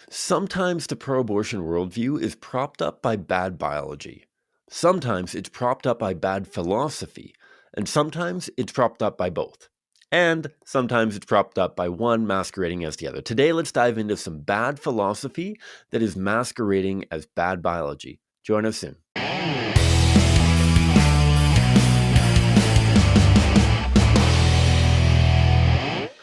Sometimes the pro-abortion worldview is propped up by bad biology. Sometimes it's propped up by bad philosophy. And sometimes it's propped up by both. And sometimes it's propped up by one masquerading as the other. Today, let's dive into some bad philosophy that is masquerading as bad biology. Join us soon.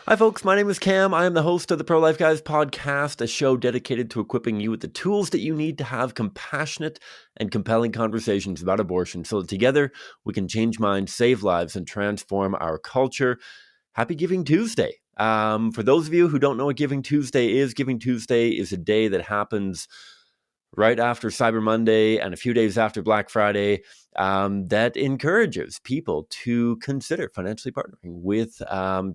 Hi, folks. My name is Cam. I am the host of the Pro-Life Guys podcast, a show dedicated to equipping you with the tools that you need to have compassionate and compelling conversations about abortion so that together we can change minds, save lives, and transform our culture. Happy Giving Tuesday. For those of you who don't know what Giving Tuesday is a day that happens right after Cyber Monday and a few days after Black Friday, that encourages people to consider financially partnering with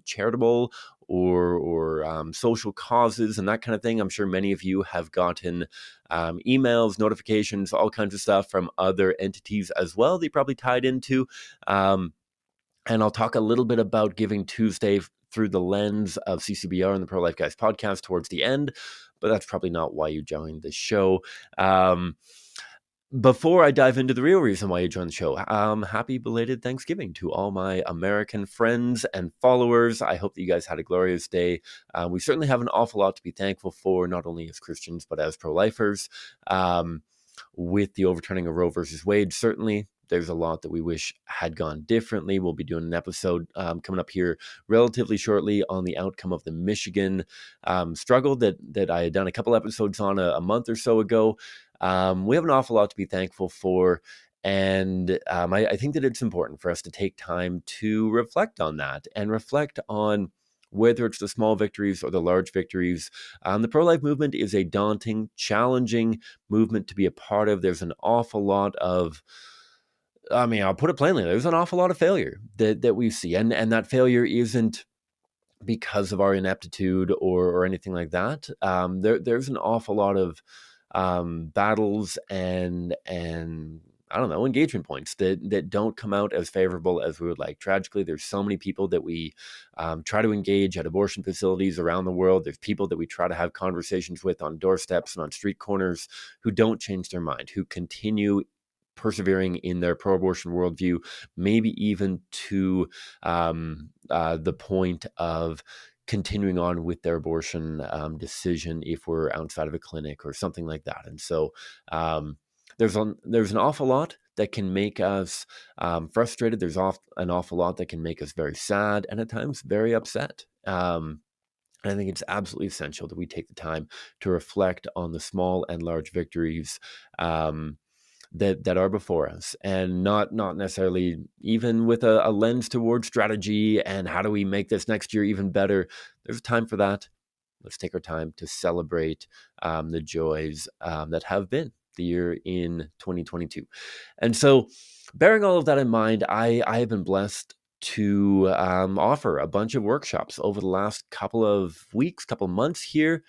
charitable or social causes and that kind of thing. I'm sure many of you have gotten emails, notifications, all kinds of stuff from other entities as well that you probably tied into. And I'll talk a little bit about Giving Tuesday through the lens of CCBR and the Pro-Life Guys podcast towards the end, but that's probably not why you joined the show. Before I dive into the real reason why you joined the show, happy belated Thanksgiving to all my American friends and followers. I hope that you guys had a glorious day. We certainly have an awful lot to be thankful for, not only as Christians, but as pro-lifers. With the overturning of Roe versus Wade, certainly there's a lot that we wish had gone differently. We'll be doing an episode coming up here relatively shortly on the outcome of the Michigan struggle that I had done a couple episodes on a month or so ago. We have an awful lot to be thankful for. And I think that it's important for us to take time to reflect on that and reflect on whether it's the small victories or the large victories. The pro-life movement is a daunting, challenging movement to be a part of. There's an awful lot of, I'll put it plainly, there's an awful lot of failure that we see. And that failure isn't because of our ineptitude or anything like that. There's an awful lot of battles and I don't know, engagement points that don't come out as favorable as we would like. Tragically, there's so many people that we try to engage at abortion facilities around the world. There's people that we try to have conversations with on doorsteps and on street corners who don't change their mind, who continue persevering in their pro-abortion worldview, maybe even to the point of continuing on with their abortion decision if we're outside of a clinic or something like that. And so there's an awful lot that can make us frustrated. There's an awful lot that can make us very sad and at times very upset. And I think it's absolutely essential that we take the time to reflect on the small and large victories that are before us, and not necessarily even with a lens towards strategy and how do we make this next year even better. There's time for that. Let's take our time to celebrate the joys that have been the year in 2022. And so, bearing all of that in mind, I have been blessed to offer a bunch of workshops over the last couple of weeks, couple of months here.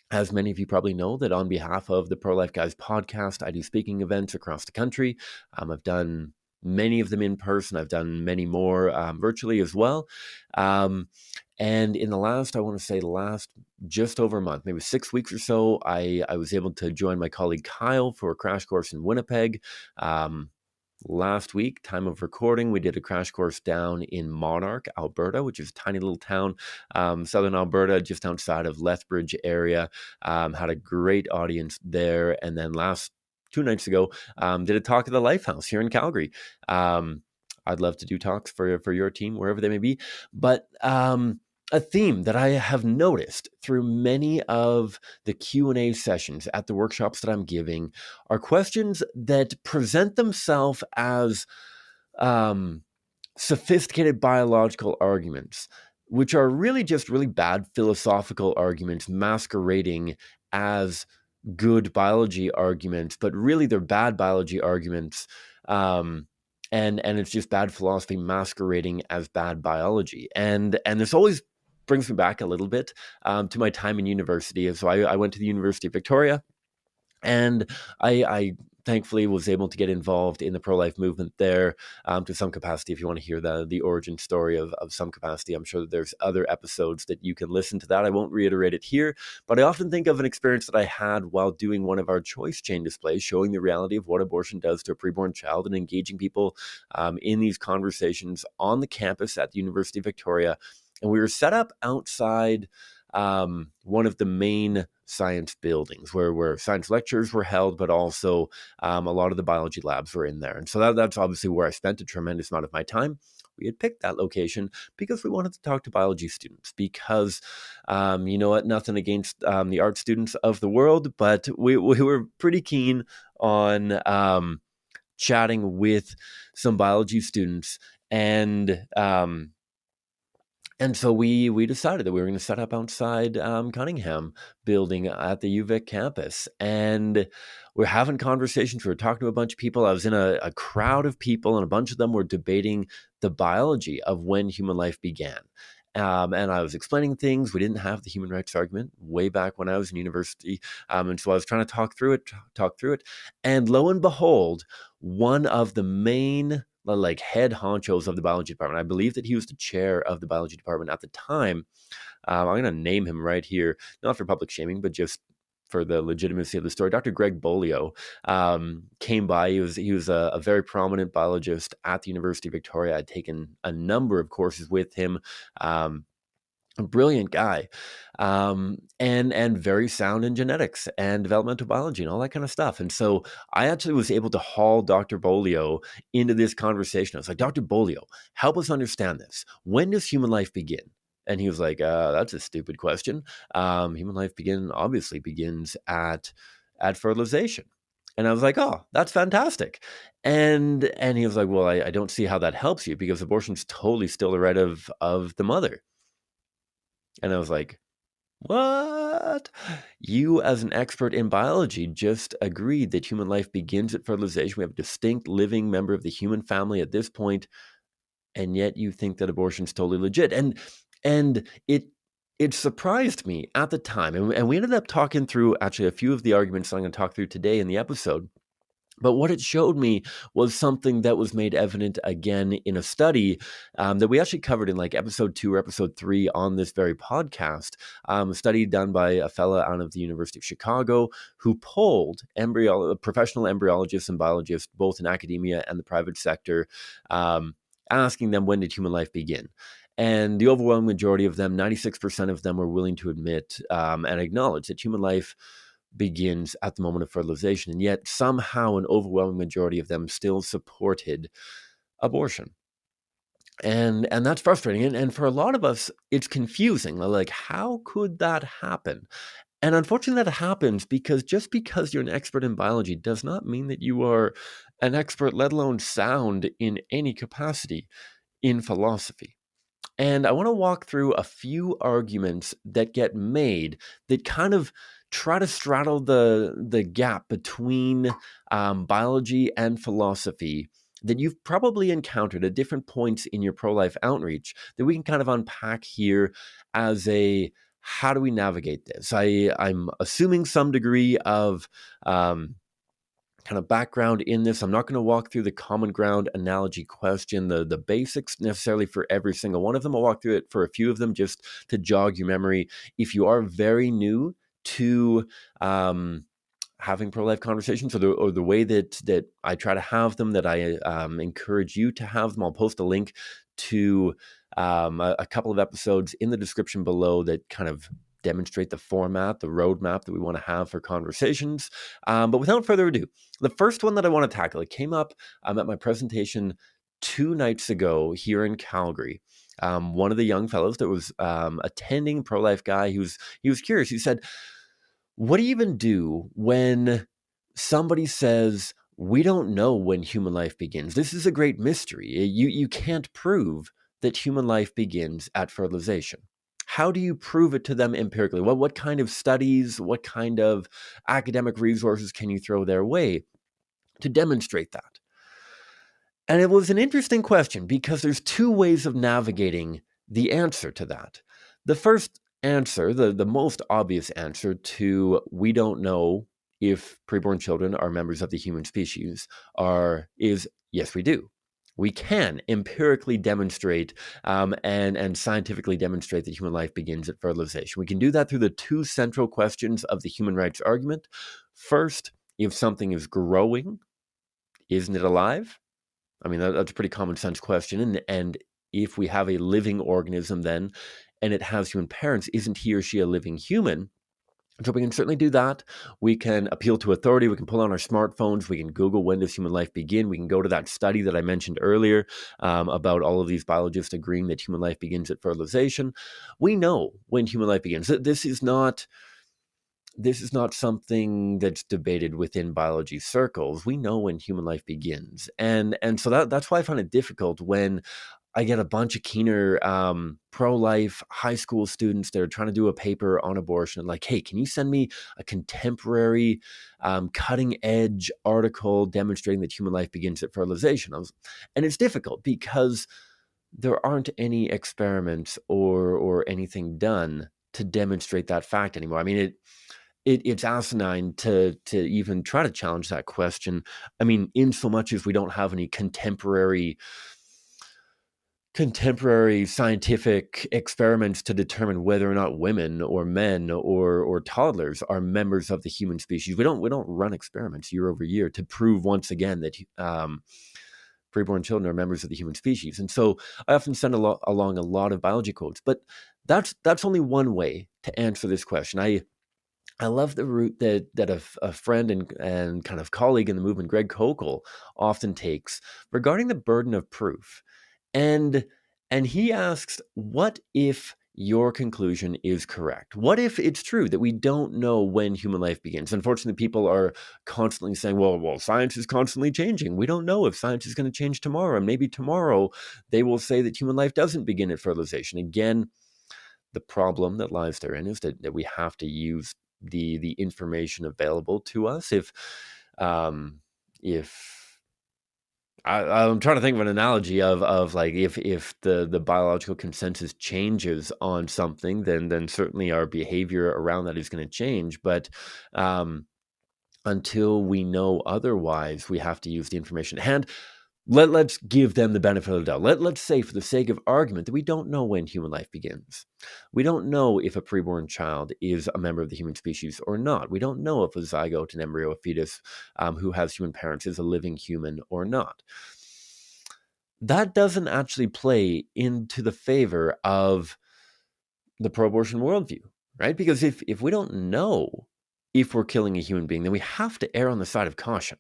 As many of you probably know, that on behalf of the Pro-Life Guys podcast, I do speaking events across the country. I've done many of them in person. I've done many more virtually as well. And in the last just over a month, maybe 6 weeks or so, I was able to join my colleague Kyle for a crash course in Winnipeg. Last week, time of recording, we did a crash course down in Monarch, Alberta, which is a tiny little town, southern Alberta, just outside of Lethbridge area. Had a great audience there. And then 2 nights ago, did a talk at the Lifehouse here in Calgary. I'd love to do talks for your team, wherever they may be. But a theme that I have noticed through many of the Q&A sessions at the workshops that I'm giving are questions that present themselves as sophisticated biological arguments, which are really just really bad philosophical arguments masquerading as good biology arguments, but really they're bad biology arguments. And it's just bad philosophy masquerading as bad biology. And this always brings me back a little bit to my time in university. So I went to the University of Victoria, and I thankfully was able to get involved in the pro-life movement there to some capacity. If you want to hear the origin story of some capacity, I'm sure that there's other episodes that you can listen to that. I won't reiterate it here, but I often think of an experience that I had while doing one of our choice chain displays, showing the reality of what abortion does to a preborn child and engaging people in these conversations on the campus at the University of Victoria. And we were set up outside one of the main science buildings where science lectures were held, but also a lot of the biology labs were in there. And so that's obviously where I spent a tremendous amount of my time. We had picked that location because we wanted to talk to biology students because, you know what, nothing against the art students of the world, but we were pretty keen on chatting with some biology students. And so we decided that we were going to set up outside Cunningham building at the UVic campus. And we're having conversations. We were talking to a bunch of people. I was in a crowd of people, and a bunch of them were debating the biology of when human life began. And I was explaining things. We didn't have the human rights argument way back when I was in university. And so I was trying to talk through it. And lo and behold, one of the main head honchos of the biology department. I believe that he was the chair of the biology department at the time. I'm going to name him right here, not for public shaming, but just for the legitimacy of the story. Dr. Greg Bolio came by. He was a very prominent biologist at the University of Victoria. I'd taken a number of courses with him. A brilliant guy, and very sound in genetics and developmental biology and all that kind of stuff. And so I actually was able to haul Dr. Bolio into this conversation. I was like, Dr. Bolio, help us understand this. When does human life begin? And he was like, that's a stupid question. Human life obviously begins at fertilization. And I was like, oh, that's fantastic. And he was like, well, I don't see how that helps you because abortion's totally still the right of the mother. And I was like, what? You, as an expert in biology, just agreed that human life begins at fertilization. We have a distinct living member of the human family at this point, and yet you think that abortion is totally legit. And it surprised me at the time. And we ended up talking through actually a few of the arguments I'm going to talk through today in the episode. But what it showed me was something that was made evident again in a study that we actually covered in like episode 2 or episode 3 on this very podcast. A study done by a fellow out of the University of Chicago who polled professional embryologists and biologists, both in academia and the private sector, asking them, when did human life begin? And the overwhelming majority of them, 96% of them, were willing to admit and acknowledge that human life begins at the moment of fertilization, and yet somehow an overwhelming majority of them still supported abortion. And that's frustrating. And for a lot of us, it's confusing. Like, how could that happen? And unfortunately, that happens because just because you're an expert in biology does not mean that you are an expert, let alone sound in any capacity in philosophy. And I want to walk through a few arguments that get made that kind of try to straddle the gap between biology and philosophy that you've probably encountered at different points in your pro-life outreach that we can kind of unpack here as how do we navigate this? I'm assuming some degree of kind of background in this. I'm not going to walk through the common ground analogy question, the basics necessarily for every single one of them. I'll walk through it for a few of them just to jog your memory. If you are very new to having pro-life conversations or the way that I try to have them, that I encourage you to have them, I'll post a link to a couple of episodes in the description below that kind of demonstrate the format, the roadmap that we want to have for conversations. But without further ado, the first one that I want to tackle, it came up at my presentation 2 nights ago here in Calgary. One of the young fellows that was attending, pro-life guy, he was curious. He said, what do you even do when somebody says, we don't know when human life begins? This is a great mystery. You can't prove that human life begins at fertilization. How do you prove it to them empirically? What kind of studies, what kind of academic resources can you throw their way to demonstrate that? And it was an interesting question because there's 2 ways of navigating the answer to that. The first answer, the most obvious answer to we don't know if preborn children are members of the human species is yes, we do. We can empirically demonstrate and scientifically demonstrate that human life begins at fertilization. We can do that through the two central questions of the human rights argument. First, if something is growing, isn't it alive? I mean, that's a pretty common sense question. And if we have a living organism then, and it has human parents, isn't he or she a living human? So we can certainly do that. We can appeal to authority. We can pull on our smartphones. We can Google when does human life begin. We can go to that study that I mentioned earlier about all of these biologists agreeing that human life begins at fertilization. We know when human life begins. This is not something that's debated within biology circles. We know when human life begins, and so that's why I find it difficult when I get a bunch of keener pro-life high school students that are trying to do a paper on abortion. Like, hey, can you send me a contemporary, cutting-edge article demonstrating that human life begins at fertilization? And it's difficult because there aren't any experiments or anything done to demonstrate that fact anymore. I mean, it's asinine to even try to challenge that question. I mean, in so much as we don't have any contemporary scientific experiments to determine whether or not women or men or toddlers are members of the human species. We don't run experiments year over year to prove once again that preborn children are members of the human species. And so I often send along a lot of biology quotes, but that's only one way to answer this question. I love the route that a friend and kind of colleague in the movement, Greg Kokel, often takes regarding the burden of proof. And he asks, what if your conclusion is correct? What if it's true that we don't know when human life begins? Unfortunately, people are constantly saying, well, science is constantly changing. We don't know if science is going to change tomorrow. And maybe tomorrow they will say that human life doesn't begin at fertilization. Again, the problem that lies therein is that we have to use the information available to us. If I'm trying to think of an analogy of like if the biological consensus changes on something, then certainly our behavior around that is going to change. But until we know otherwise, we have to use the information at hand. Let's give them the benefit of the doubt. Let's say, for the sake of argument, that we don't know when human life begins. We don't know if a preborn child is a member of the human species or not. We don't know if a zygote, an embryo, a fetus who has human parents is a living human or not. That doesn't actually play into the favor of the pro-abortion worldview, right? Because if we don't know if we're killing a human being, then we have to err on the side of caution.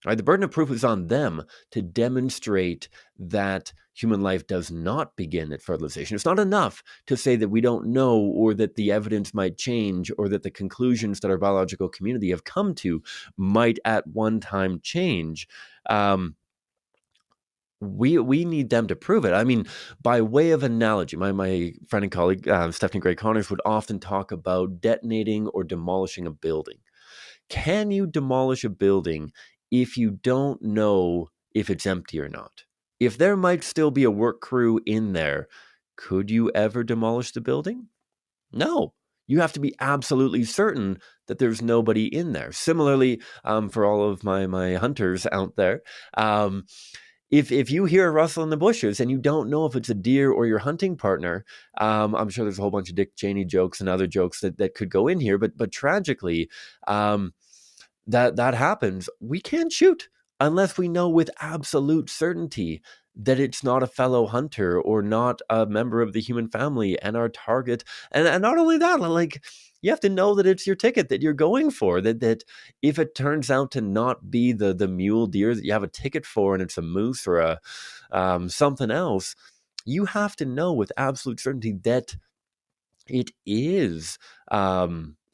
Right? The burden of proof is on them to demonstrate that human life does not begin at fertilization. It's not enough to say that we don't know, or that the evidence might change, or that the conclusions that our biological community have come to might at one time change. We need them to prove it. I mean, by way of analogy, my friend and colleague, Stephanie Gray Connors, would often talk about detonating or demolishing a building. Can you demolish a building if you don't know if it's empty or not? If there might still be a work crew in there, could you ever demolish the building? No. You have to be absolutely certain that there's nobody in there. Similarly, for all of my hunters out there, if you hear a rustle in the bushes and you don't know if it's a deer or your hunting partner, I'm sure there's a whole bunch of Dick Cheney jokes and other jokes that could go in here, but tragically, that happens. We can't shoot unless we know with absolute certainty that it's not a fellow hunter or not a member of the human family and our target. And not only that, like, you have to know that it's your ticket that you're going for, that if it turns out to not be the mule deer that you have a ticket for and it's a moose or a something else, you have to know with absolute certainty that it is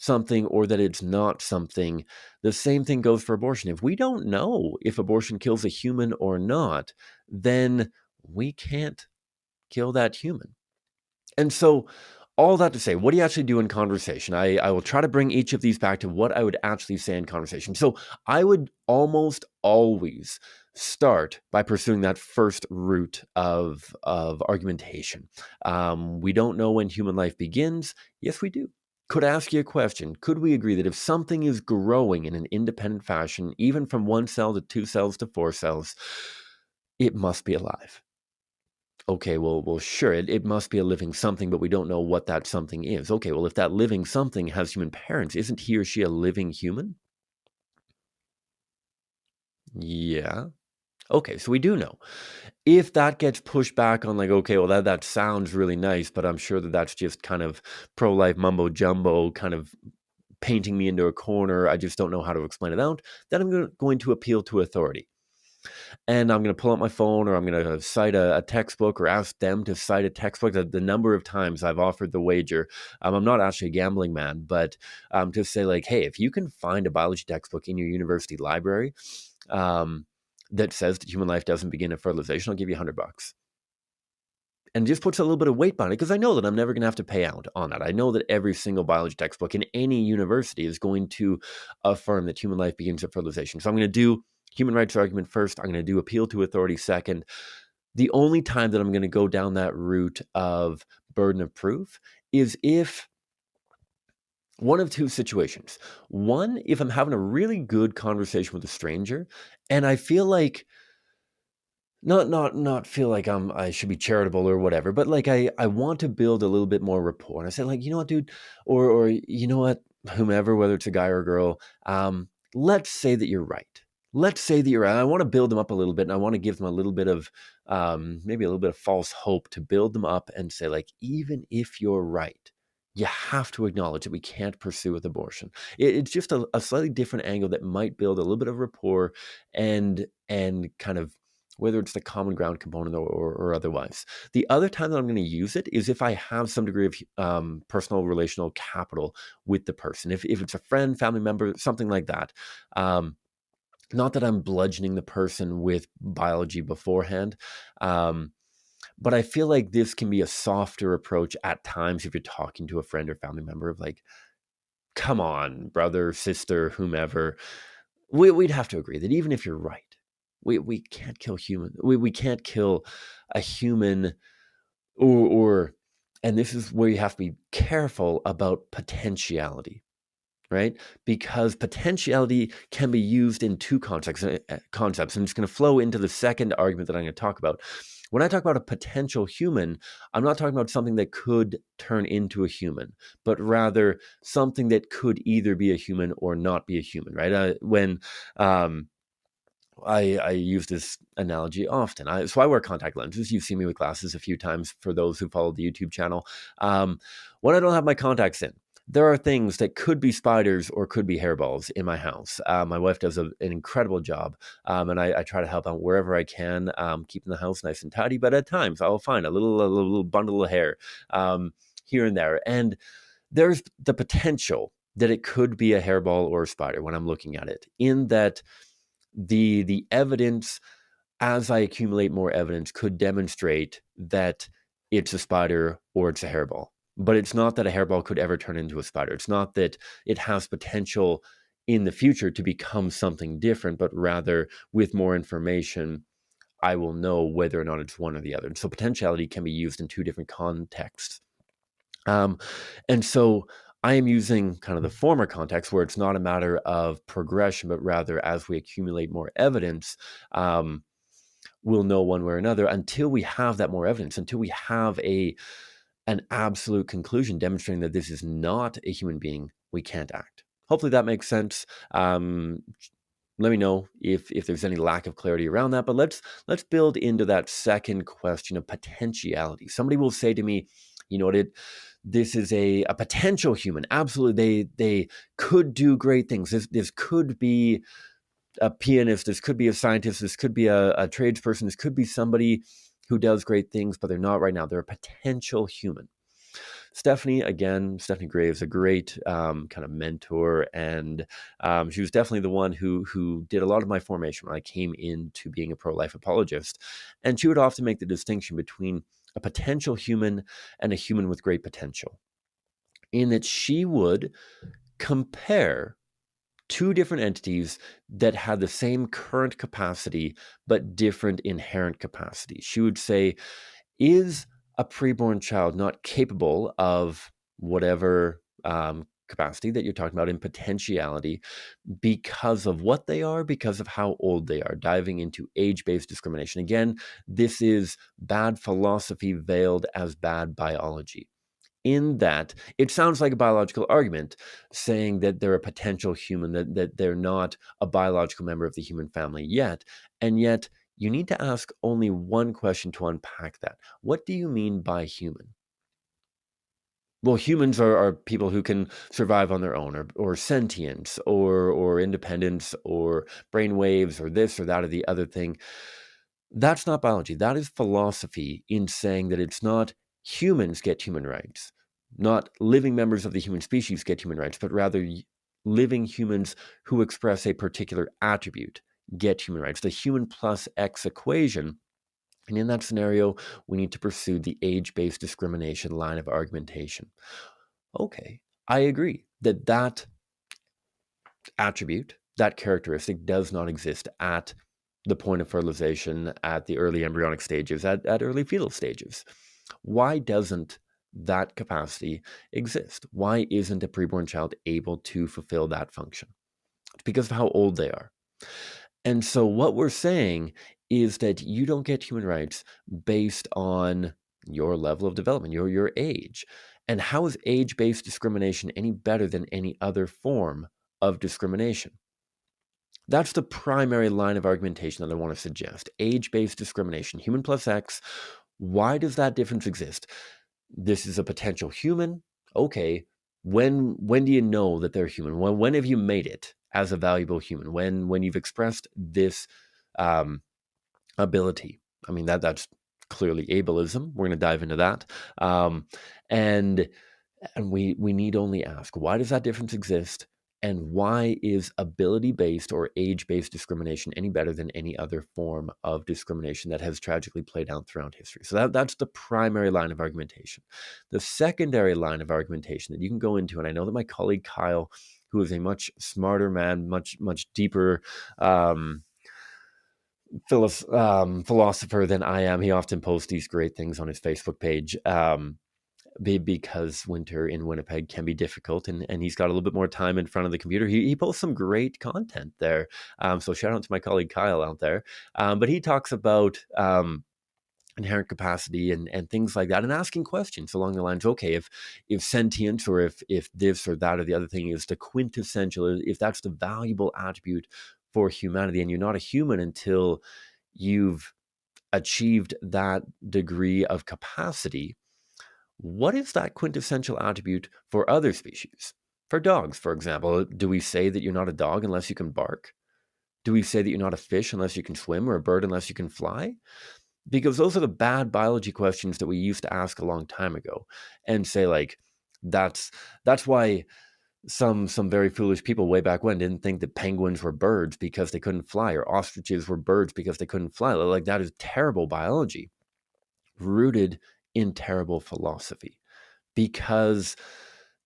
something or that it's not something. The same thing goes for abortion. If we don't know if abortion kills a human or not, then we can't kill that human. And so, all that to say, what do you actually do in conversation? I will try to bring each of these back to what I would actually say in conversation. So I would almost always start by pursuing that first route of argumentation. We don't know when human life begins. Yes, we do. could ask you a question. Could we agree that if something is growing in an independent fashion, even from 1 cell to 2 cells to 4 cells, it must be alive? Okay, well, sure, it must be a living something, but we don't know what that something is. Okay, well, if that living something has human parents, isn't he or she a living human? Yeah. Okay, so we do know. If that gets pushed back on, like, okay, well, that sounds really nice, but I'm sure that that's just kind of pro-life mumbo jumbo, kind of painting me into a corner. I just don't know how to explain it out. Then I'm going to appeal to authority. And I'm going to pull out my phone, or I'm going to cite a textbook, or ask them to cite a textbook. The number of times I've offered the wager, I'm not actually a gambling man, but to say, like, hey, if you can find a biology textbook in your university library that says that human life doesn't begin at fertilization, I'll give you $100. And just puts a little bit of weight behind it, because I know that I'm never going to have to pay out on that. I know that every single biology textbook in any university is going to affirm that human life begins at fertilization. So I'm going to do human rights argument first. I'm going to do appeal to authority second. The only time that I'm going to go down that route of burden of proof is if one of two situations. One, if I'm having a really good conversation with a stranger and I feel like not feel like I should be charitable or whatever, but like I want to build a little bit more rapport. And I say, like, you know what, dude, or you know what, whomever, whether it's a guy or a girl, let's say that you're right. Let's say that you're right. I want to build them up a little bit, and I want to give them a little bit of maybe a little bit of false hope to build them up and say, like, even if you're right, you have to acknowledge that we can't pursue with abortion. It's just a slightly different angle that might build a little bit of rapport and kind of, whether it's the common ground component or otherwise. The other time that I'm going to use it is if I have some degree of personal relational capital with the person. If it's a friend, family member, something like that. Not that I'm bludgeoning the person with biology beforehand, but I feel like this can be a softer approach at times if you're talking to a friend or family member, of like, come on, brother, sister, whomever. We'd have to agree that even if you're right, we can't kill human. We can't kill a human, or and this is where you have to be careful about potentiality, right? Because potentiality can be used in two concepts, and it's going to flow into the second argument that I'm going to talk about. When I talk about a potential human, I'm not talking about something that could turn into a human, but rather something that could either be a human or not be a human, right? When I use this analogy often. So I wear contact lenses. You've seen me with glasses a few times for those who follow the YouTube channel. When I don't have my contacts in, there are things that could be spiders or could be hairballs in my house. My wife does an incredible job, and I try to help out wherever I can, keeping the house nice and tidy. But at times, I'll find a little bundle of hair here and there. And there's the potential that it could be a hairball or a spider when I'm looking at it, in that the evidence, as I accumulate more evidence, could demonstrate that it's a spider or it's a hairball. But it's not that a hairball could ever turn into a spider. It's not that it has potential in the future to become something different, but rather, with more information, I will know whether or not it's one or the other. And so potentiality can be used in two different contexts. And so I am using kind of the former context, where it's not a matter of progression, but rather, as we accumulate more evidence, we'll know one way or another. Until we have that more evidence, until we have an absolute conclusion demonstrating that this is not a human being, we can't act. Hopefully that makes sense. Let me know if there's any lack of clarity around that. But let's build into that second question of potentiality. Somebody will say to me, you know what, this is a potential human. Absolutely, they could do great things. This could be a pianist. This could be a scientist. This could be a tradesperson. This could be somebody who does great things, but they're not right now. They're a potential human. Stephanie Gray is a great kind of mentor, and she was definitely the one who did a lot of my formation when I came into being a pro-life apologist. And she would often make the distinction between a potential human and a human with great potential, in that she would compare two different entities that had the same current capacity but different inherent capacity. She would say, is a preborn child not capable of whatever capacity that you're talking about in potentiality because of what they are, because of how old they are, diving into age-based discrimination. Again, this is bad philosophy veiled as bad biology. In that, it sounds like a biological argument saying that they're a potential human, that they're not a biological member of the human family yet. And yet, you need to ask only one question to unpack that. What do you mean by human? Well, humans are people who can survive on their own, or sentience, or independence, or brain waves, or this or that or the other thing. That's not biology. That is philosophy in saying that it's not humans get human rights, not living members of the human species get human rights, but rather living humans who express a particular attribute get human rights. The human plus X equation. And in that scenario, we need to pursue the age-based discrimination line of argumentation. Okay, I agree that that attribute, that characteristic does not exist at the point of fertilization, at the early embryonic stages, at early fetal stages. Why doesn't that capacity exist? Why isn't a preborn child able to fulfill that function? It's because of how old they are. And so what we're saying is that you don't get human rights based on your level of development, your age. And how is age-based discrimination any better than any other form of discrimination? That's the primary line of argumentation that I want to suggest. Age-based discrimination, human plus X. Why does that difference exist? This is a potential human. Okay, when do you know that they're human? When have you made it as a valuable human? When you've expressed this um, ability. I mean that's clearly ableism. We're going to dive into that, and we need only ask, why does that difference exist? And why is ability-based or age-based discrimination any better than any other form of discrimination that has tragically played out throughout history? So that's the primary line of argumentation. The secondary line of argumentation that you can go into, and I know that my colleague Kyle, who is a much smarter man, much deeper philosopher than I am, he often posts these great things on his Facebook page. Because winter in Winnipeg can be difficult, and he's got a little bit more time in front of the computer. He posts some great content there. So shout out to my colleague Kyle out there. But he talks about inherent capacity and things like that, and asking questions along the lines, okay, if sentience or if this or that or the other thing is the quintessential, if that's the valuable attribute for humanity, and you're not a human until you've achieved that degree of capacity, what is that quintessential attribute for other species? For dogs, for example, do we say that you're not a dog unless you can bark? Do we say that you're not a fish unless you can swim, or a bird unless you can fly? Because those are the bad biology questions that we used to ask a long time ago, and say like, that's why some very foolish people way back when didn't think that penguins were birds because they couldn't fly, or ostriches were birds because they couldn't fly. Like, that is terrible biology rooted in terrible philosophy, because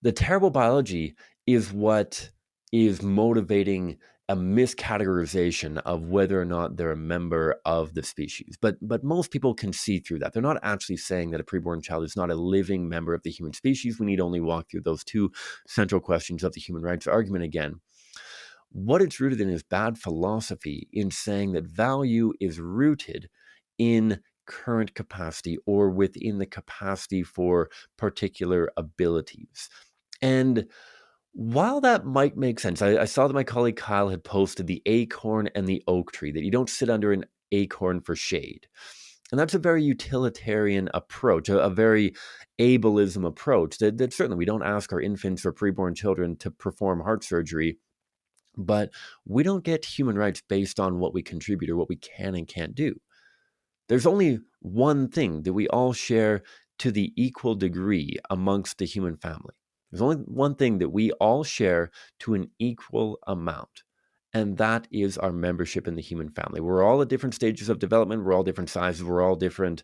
the terrible biology is what is motivating a miscategorization of whether or not they're a member of the species. But most people can see through that. They're not actually saying that a preborn child is not a living member of the human species. We need only walk through those two central questions of the human rights argument again. What it's rooted in is bad philosophy in saying that value is rooted in current capacity, or within the capacity for particular abilities. And while that might make sense, I saw that my colleague Kyle had posted the acorn and the oak tree, that you don't sit under an acorn for shade. And that's a very utilitarian approach, a very ableism approach, that certainly we don't ask our infants or preborn children to perform heart surgery, but we don't get human rights based on what we contribute or what we can and can't do. There's only one thing that we all share to the equal degree amongst the human family. There's only one thing that we all share to an equal amount, and that is our membership in the human family. We're all at different stages of development. We're all different sizes. We're all different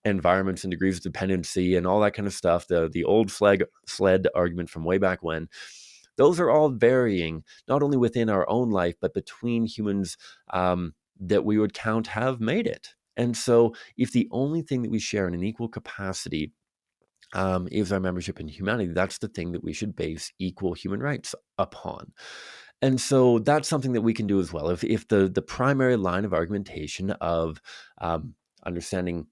environments and degrees of dependency and all that kind of stuff. The old sled argument from way back when. Those are all varying, not only within our own life, but between humans that we would count have made it. And so if the only thing that we share in an equal capacity is our membership in humanity. That's the thing that we should base equal human rights upon. And so that's something that we can do as well. If the primary line of argumentation of understanding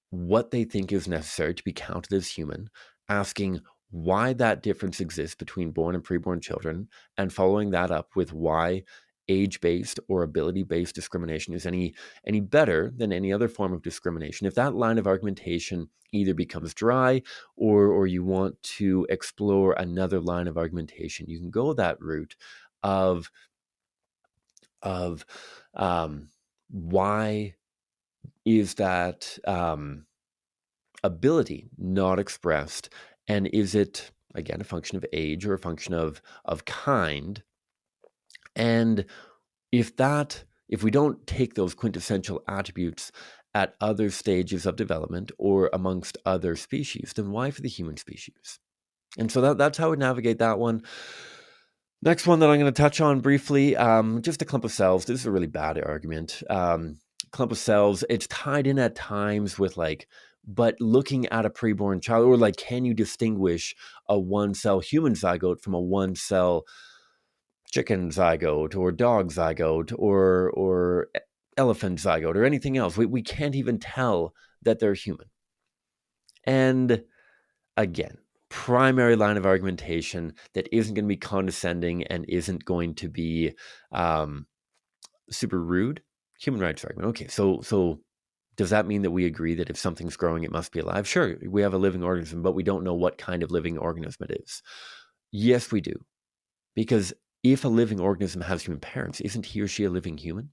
what they think is necessary to be counted as human, asking why that difference exists between born and preborn children, and following that up with why age-based or ability-based discrimination is any better than any other form of discrimination. If that line of argumentation either becomes dry or you want to explore another line of argumentation, you can go that route of of why is that ability not expressed, and is it again a function of age or a function of kind? And if we don't take those quintessential attributes at other stages of development or amongst other species, then why for the human species? And so that's how we navigate that one. Next one that I'm going to touch on briefly, just a clump of cells. This is a really bad argument. Clump of cells, it's tied in at times with but looking at a preborn child, or can you distinguish a one-cell human zygote from a one-cell chicken zygote or dog zygote or elephant zygote or anything else? We can't even tell that they're human. And again, primary line of argumentation that isn't going to be condescending and isn't going to be super rude. Human rights argument. Okay, so does that mean that we agree that if something's growing, it must be alive? Sure, we have a living organism, but we don't know what kind of living organism it is. Yes, we do. Because if a living organism has human parents, isn't he or she a living human?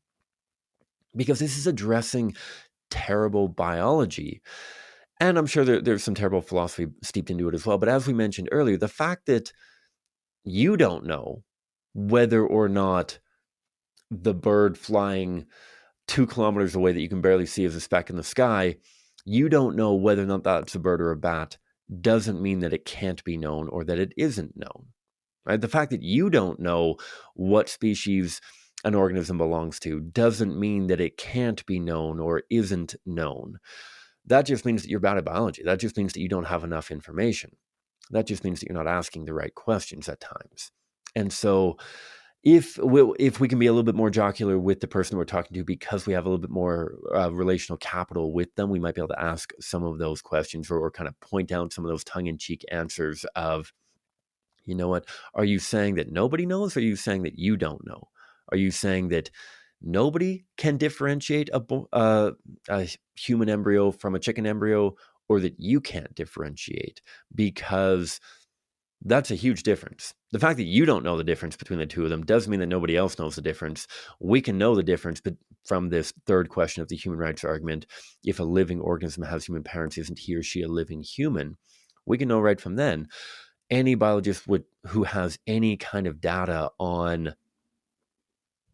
Because this is addressing terrible biology. And I'm sure there's some terrible philosophy steeped into it as well. But as we mentioned earlier, the fact that you don't know whether or not the bird flying 2 kilometers away that you can barely see as a speck in the sky, you don't know whether or not that's a bird or a bat, doesn't mean that it can't be known or that it isn't known, right? The fact that you don't know what species an organism belongs to doesn't mean that it can't be known or isn't known. That just means that you're bad at biology. That just means that you don't have enough information. That just means that you're not asking the right questions at times. And so if we can be a little bit more jocular with the person we're talking to because we have a little bit more relational capital with them, we might be able to ask some of those questions or kind of point out some of those tongue-in-cheek answers of, you know what, are you saying that nobody knows, or are you saying that you don't know? Are you saying that nobody can differentiate a human embryo from a chicken embryo, or that you can't differentiate? Because that's a huge difference. The fact that you don't know the difference between the two of them doesn't mean that nobody else knows the difference. We can know the difference, but from this third question of the human rights argument, if a living organism has human parents, isn't he or she a living human? We can know right from then. Any biologist who has any kind of data on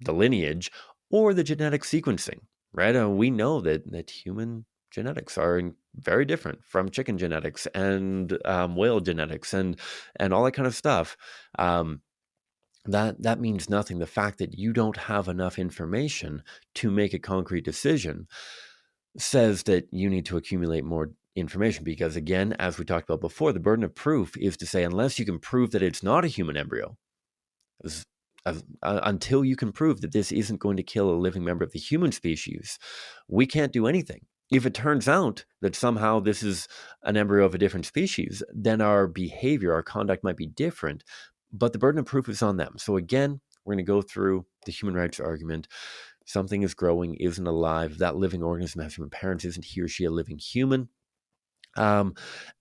the lineage or the genetic sequencing, right? We know that human genetics are very different from chicken genetics and whale genetics and all that kind of stuff. That means nothing. The fact that you don't have enough information to make a concrete decision says that you need to accumulate more information, because again, as we talked about before, the burden of proof is to say, unless you can prove that it's not a human embryo, until you can prove that this isn't going to kill a living member of the human species, we can't do anything. If it turns out that somehow this is an embryo of a different species, then our behavior, our conduct might be different, but the burden of proof is on them. So again, we're going to go through the human rights argument. Something is growing, isn't alive. That living organism has human parents. Isn't he or she a living human? And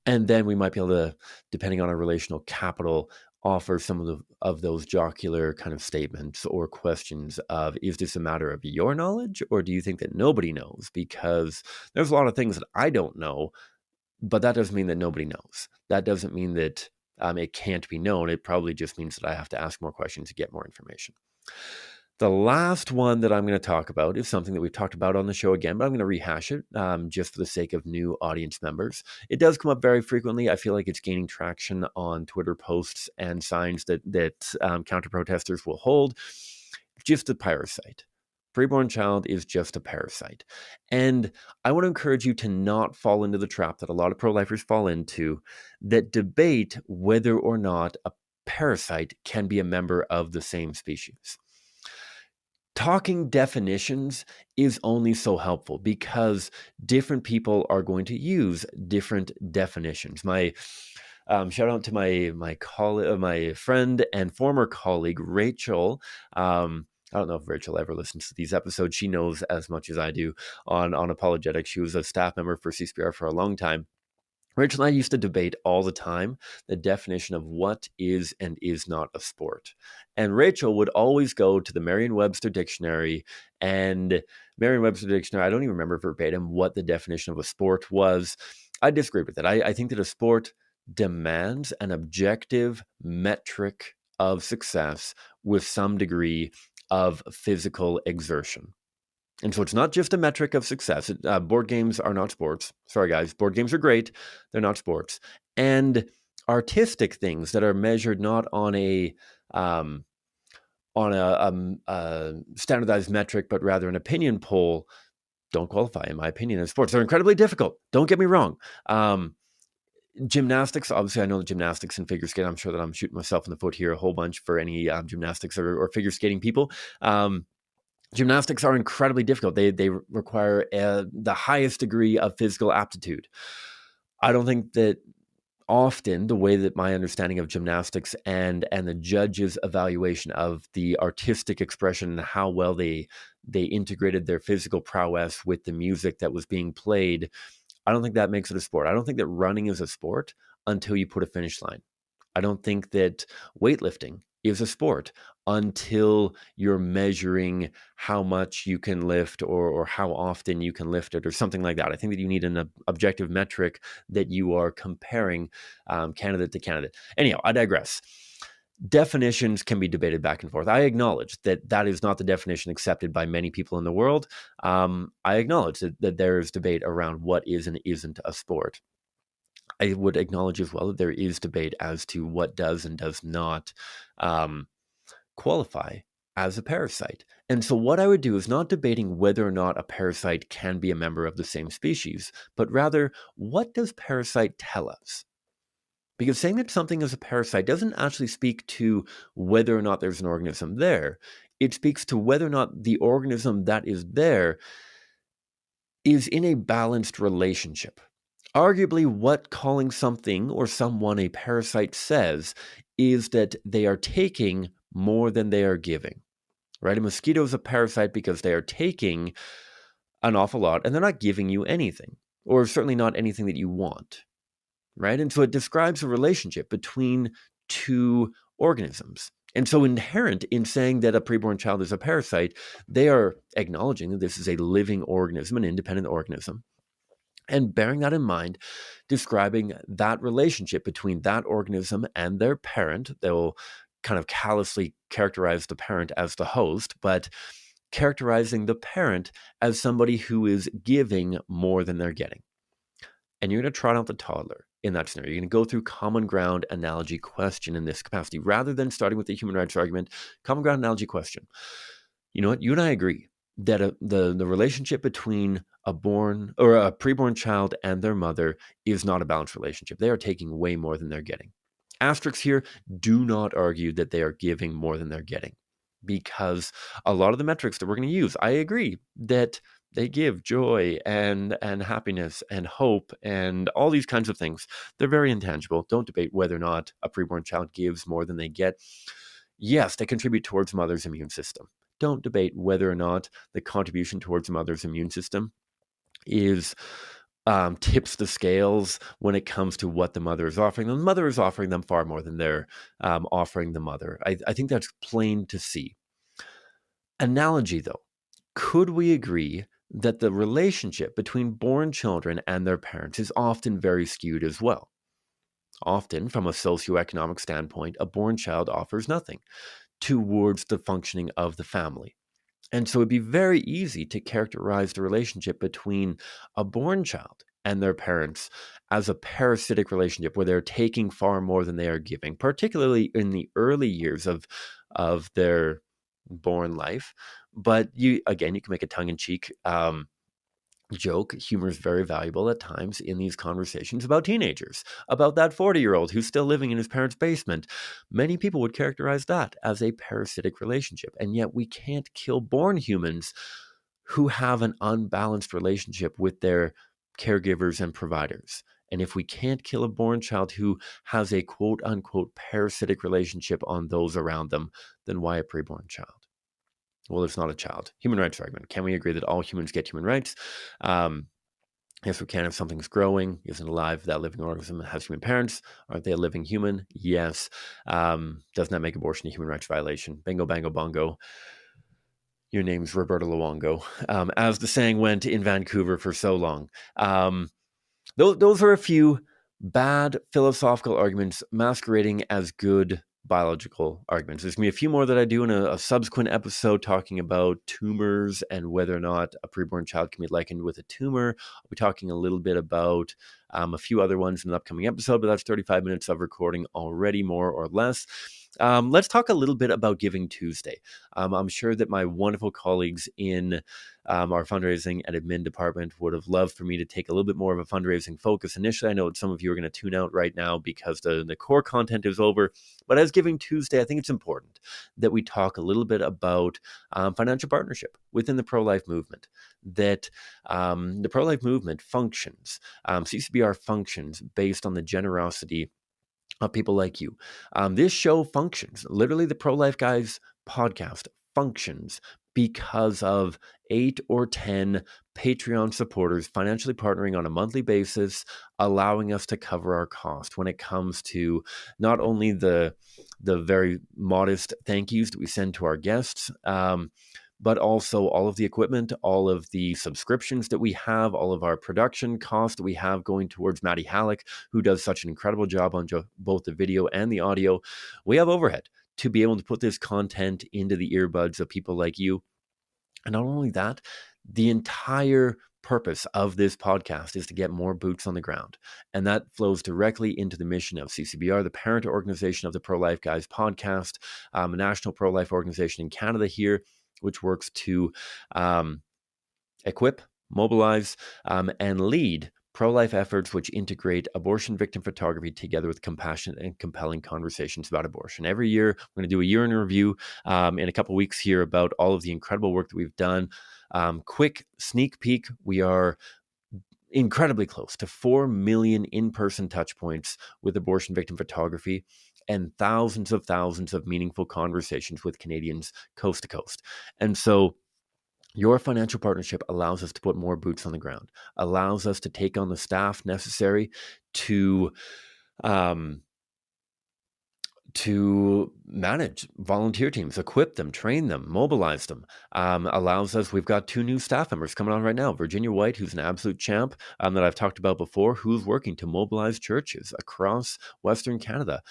then we might be able to, depending on our relational capital, offer some of those jocular kind of statements or questions of, is this a matter of your knowledge, or do you think that nobody knows? Because there's a lot of things that I don't know, but that doesn't mean that nobody knows. That doesn't mean that it can't be known. It probably just means that I have to ask more questions to get more information. The last one that I'm going to talk about is something that we've talked about on the show again, but I'm going to rehash it just for the sake of new audience members. It does come up very frequently. I feel like it's gaining traction on Twitter posts and signs that counter protesters will hold. Just the parasite. Preborn child is just a parasite. And I want to encourage you to not fall into the trap that a lot of pro-lifers fall into, that debate whether or not a parasite can be a member of the same species. Talking definitions is only so helpful because different people are going to use different definitions. My shout out to my friend and former colleague Rachel. I don't know if Rachel ever listens to these episodes. She knows as much as I do on apologetics. She was a staff member for CSPR for a long time. Rachel and I used to debate all the time the definition of what is and is not a sport. And Rachel would always go to the Merriam-Webster dictionary, and Merriam-Webster dictionary, I don't even remember verbatim what the definition of a sport was. I disagreed with it. I think that a sport demands an objective metric of success with some degree of physical exertion. And so it's not just a metric of success. Board games are not sports. Sorry, guys. Board games are great. They're not sports. And artistic things that are measured not on a standardized metric, but rather an opinion poll, don't qualify, in my opinion, as sports. They're incredibly difficult. Don't get me wrong. Gymnastics, obviously, I know the gymnastics and figure skating. I'm sure that I'm shooting myself in the foot here a whole bunch for any gymnastics or figure skating people. Gymnastics are incredibly difficult. They require the highest degree of physical aptitude. I don't think that often the way that my understanding of gymnastics and the judges' evaluation of the artistic expression and how well they integrated their physical prowess with the music that was being played, I don't think that makes it a sport. I don't think that running is a sport until you put a finish line. I don't think that weightlifting is a sport until you're measuring how much you can lift or how often you can lift it or something like that. I think that you need an objective metric that you are comparing candidate to candidate. Anyhow, I digress. Definitions can be debated back and forth. I acknowledge that that is not the definition accepted by many people in the world. I acknowledge that there is debate around what is and isn't a sport. I would acknowledge as well that there is debate as to what does and does not qualify as a parasite. And so what I would do is not debating whether or not a parasite can be a member of the same species, but rather, what does parasite tell us? Because saying that something is a parasite doesn't actually speak to whether or not there's an organism there. It speaks to whether or not the organism that is there is in a balanced relationship. Arguably, what calling something or someone a parasite says is that they are taking more than they are giving, right? A mosquito is a parasite because they are taking an awful lot and they're not giving you anything, or certainly not anything that you want, right? And so it describes a relationship between two organisms. And so inherent in saying that a preborn child is a parasite, they are acknowledging that this is a living organism, an independent organism, and bearing that in mind, describing that relationship between that organism and their parent. They'll kind of callously characterize the parent as the host, but characterizing the parent as somebody who is giving more than they're getting. And you're going to trot out the toddler in that scenario. You're going to go through common ground analogy question in this capacity. Rather than starting with the human rights argument, common ground analogy question. You know what? You and I agree that the relationship between a preborn child and their mother is not a balanced relationship. They are taking way more than they're getting. Asterisks here, do not argue that they are giving more than they're getting, because a lot of the metrics that we're going to use, I agree that they give joy and happiness and hope and all these kinds of things. They're very intangible. Don't debate whether or not a preborn child gives more than they get. Yes, they contribute towards mother's immune system. Don't debate whether or not the contribution towards mother's immune system is tips the scales when it comes to what the mother is offering them. The mother is offering them far more than they're offering the mother. I think that's plain to see. Analogy, though. Could we agree that the relationship between born children and their parents is often very skewed as well? Often, from a socioeconomic standpoint, a born child offers nothing towards the functioning of the family. And so it'd be very easy to characterize the relationship between a born child and their parents as a parasitic relationship where they're taking far more than they are giving, particularly in the early years of their born life. But you can make a tongue-in-cheek joke. Humor is very valuable at times in these conversations about teenagers, about that 40-year-old who's still living in his parents' basement. Many people would characterize that as a parasitic relationship, and yet we can't kill born humans who have an unbalanced relationship with their caregivers and providers. And if we can't kill a born child who has a quote unquote parasitic relationship on those around them, then why a preborn child? Well, it's not a child. Human rights argument. Can we agree that all humans get human rights? Yes, we can. If something's growing, isn't alive, that living organism has human parents, aren't they a living human? Yes. Doesn't that make abortion a human rights violation? Bingo, bango, bongo. Your name's Roberta Luongo. As the saying went in Vancouver for so long. Those are a few bad philosophical arguments masquerading as good biological arguments. There's going to be a few more that I do in a subsequent episode talking about tumors and whether or not a preborn child can be likened with a tumor. I'll be talking a little bit about a few other ones in an upcoming episode, but that's 35 minutes of recording already, more or less. Let's talk a little bit about Giving Tuesday. I'm sure that my wonderful colleagues in our fundraising and admin department would have loved for me to take a little bit more of a fundraising focus initially. I know some of you are going to tune out right now because the core content is over. But as Giving Tuesday, I think it's important that we talk a little bit about financial partnership within the pro-life movement, that the pro-life movement functions, CCBR functions based on the generosity of people like you. This show functions. Literally, the Pro-Life Guys podcast functions because of 8 or 10 Patreon supporters financially partnering on a monthly basis, allowing us to cover our cost when it comes to not only the very modest thank yous that we send to our guests, but also all of the equipment, all of the subscriptions that we have, all of our production costs that we have going towards Maddie Halleck, who does such an incredible job on both the video and the audio. We have overhead to be able to put this content into the earbuds of people like you. And not only that, the entire purpose of this podcast is to get more boots on the ground. And that flows directly into the mission of CCBR, the parent organization of the Pro-Life Guys podcast, a national pro-life organization in Canada here, which works to equip, mobilize, and lead pro-life efforts which integrate abortion victim photography together with compassionate and compelling conversations about abortion. Every year, we're going to do a year in review in a couple weeks here about all of the incredible work that we've done. Quick sneak peek, we are incredibly close to 4 million in-person touch points with abortion victim photography and thousands of meaningful conversations with Canadians coast to coast. And so your financial partnership allows us to put more boots on the ground, allows us to take on the staff necessary to manage volunteer teams, equip them, train them, mobilize them, allows us, we've got 2 new staff members coming on right now. Virginia White, who's an absolute champ that I've talked about before, who's working to mobilize churches across Western Canada.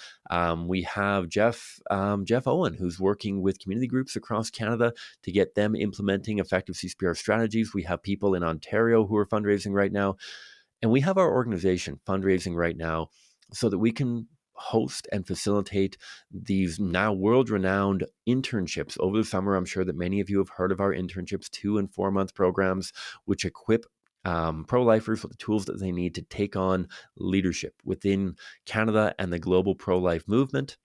We have Jeff Owen, who's working with community groups across Canada to get them implementing effective CCPR strategies. We have people in Ontario who are fundraising right now. And we have our organization fundraising right now so that we can host and facilitate these now world-renowned internships over the summer. I'm sure that many of you have heard of our internships, 2 and 4 month programs, which equip pro-lifers with the tools that they need to take on leadership within Canada and the global pro-life movement.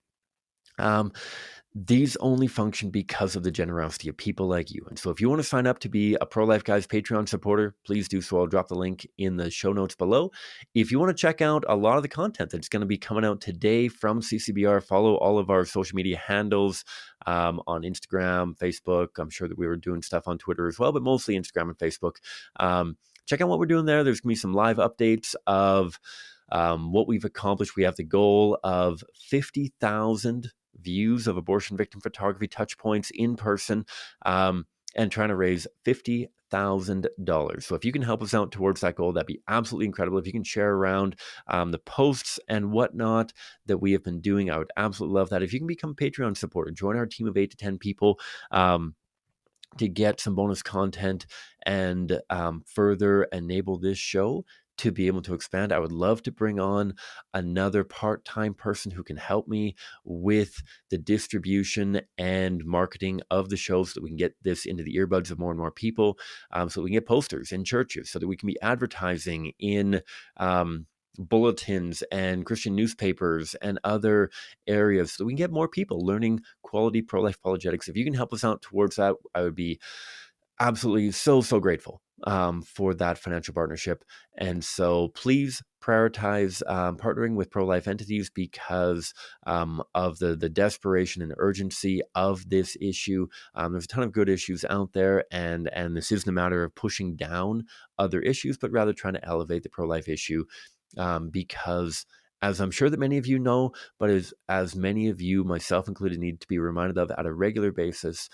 These only function because of the generosity of people like you. And so if you want to sign up to be a Pro-Life Guys Patreon supporter, please do so. I'll drop the link in the show notes below. If you want to check out a lot of the content that's going to be coming out today from CCBR, follow all of our social media handles on Instagram, Facebook. I'm sure that we were doing stuff on Twitter as well, but mostly Instagram and Facebook. Check out what we're doing there. There's going to be some live updates of what we've accomplished. We have the goal of 50,000 views of abortion victim photography touch points in person, and trying to raise $50,000. So if you can help us out towards that goal, that'd be absolutely incredible. If you can share around the posts and whatnot that we have been doing, I would absolutely love that. If you can become a Patreon supporter, join our team of 8 to 10 people to get some bonus content and further enable this show to be able to expand. I would love to bring on another part-time person who can help me with the distribution and marketing of the show so that we can get this into the earbuds of more and more people, so that we can get posters in churches, so that we can be advertising in bulletins and Christian newspapers and other areas, so we can get more people learning quality pro-life apologetics. If you can help us out towards that, I would be absolutely so grateful for that financial partnership. And so please prioritize partnering with pro-life entities because of the desperation and urgency of this issue. There's a ton of good issues out there, and this isn't a matter of pushing down other issues, but rather trying to elevate the pro-life issue, because, as I'm sure that many of you know, but as many of you, myself included, need to be reminded of at a regular basis,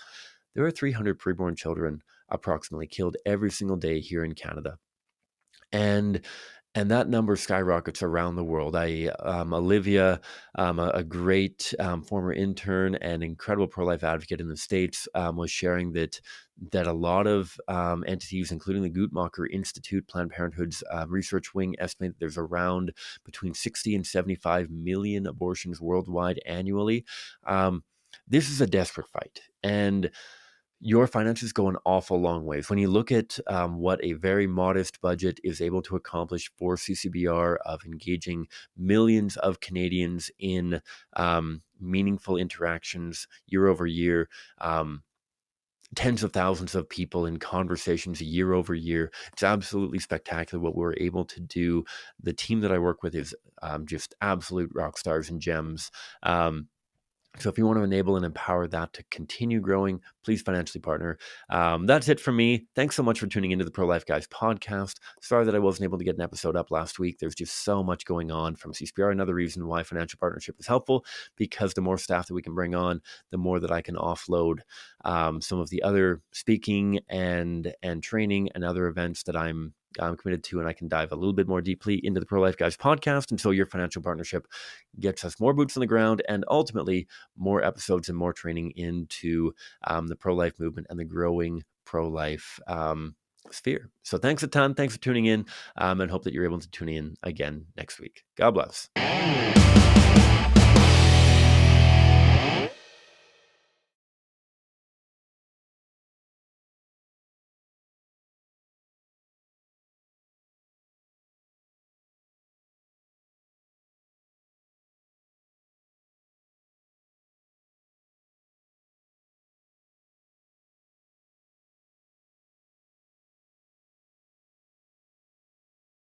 there are 300 preborn children approximately killed every single day here in Canada. And that number skyrockets around the world. Olivia, a great former intern and incredible pro-life advocate in the States, was sharing that a lot of entities, including the Guttmacher Institute, Planned Parenthood's research wing, estimate that there's around between 60 and 75 million abortions worldwide annually. This is a desperate fight, and your finances go an awful long ways. When you look at what a very modest budget is able to accomplish for CCBR, of engaging millions of Canadians in meaningful interactions year over year, tens of thousands of people in conversations year over year, it's absolutely spectacular what we're able to do. The team that I work with is just absolute rock stars and gems. So if you want to enable and empower that to continue growing, please financially partner. That's it from me. Thanks so much for tuning into the Pro-Life Guys podcast. Sorry that I wasn't able to get an episode up last week. There's just so much going on from CCPR. Another reason why financial partnership is helpful, because the more staff that we can bring on, the more that I can offload some of the other speaking and training and other events that I'm committed to, and I can dive a little bit more deeply into the Pro-Life Guys podcast. And so your financial partnership gets us more boots on the ground, and ultimately more episodes and more training into the pro-life movement and the growing pro-life sphere. So thanks a ton. Thanks for tuning in, and hope that you're able to tune in again next week. God bless.